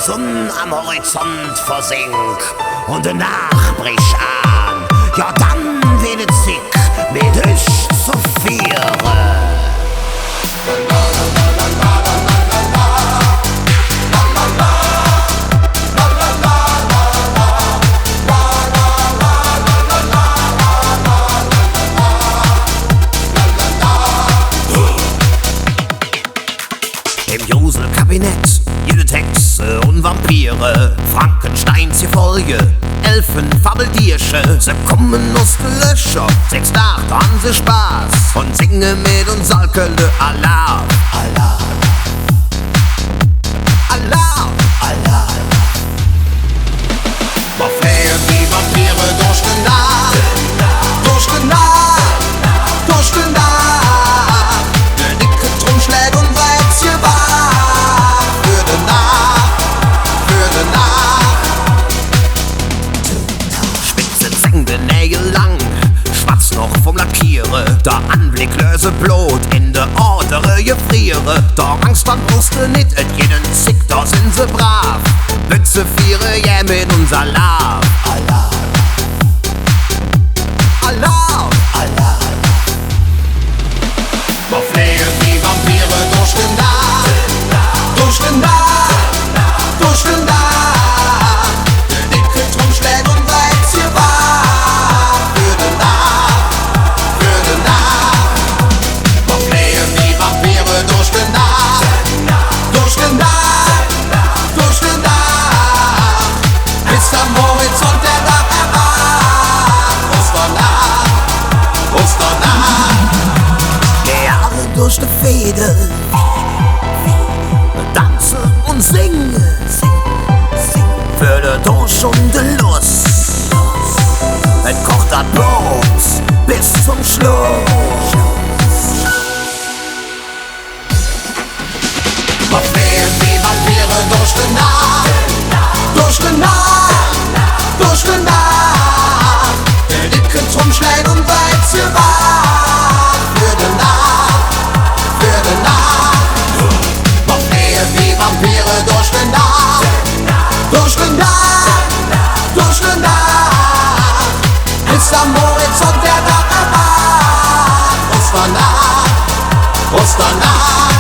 Sonne am Horizont versinkt und die Nacht bricht an, ja dann wird es sick mit euch zu vieren. Im Gruselkabinett, jede Hexe und Vampire, Frankensteins die Folge, Elfen, Fabeldiersche, sie kommen aus den Löcher, 6 Tage haben sie Spaß und singen mit uns Alkele Alarm. Alarm. Alarm. Alarm. Wir fliehen wie Vampire durch die Nacht, durch die Nacht, durch die Nacht. Der dicke Drum schlägt und weibt's hier wach. Für die Nacht, für die Nacht. Spitze Zähne, Nägel lang, schwarz noch vom Lackiere. Der Anblick löse Blut in der Ordere gefriere. Der Angst an wusste nicht, et jeden Zick, da sind sie brav. Bütze viere, ja mit uns Alarm. Alarm. Alarm. Alarm. Wir fliehen wie Vampire durch die Nacht, durch die Nacht, durch die Nacht. Der dicke Drum schlägt und weibt's hier wach. Für die Nacht, für die Nacht. Wir fliehen wie Vampire durch die Nacht, durch die Nacht, durch die Nacht. Bis am Horizont der Tag erwacht. Osternacht, Osternacht. Jahre durch die Fäden, tanze und singe, für den Durst und die Lust. Es kocht das Blut bis zum Schluss. Wir fliehen wie Vampire durch die Nacht, durch die Nacht, durch die Nacht. Der dicke Drum schlägt und weibt's hier wach. Für die Nacht, für die Nacht. Wir fliehen wie Vampire durch die Nacht, durch die Nacht, durch die Nacht. Bis am Horizont der Tag erwacht. Osternacht, Osternacht.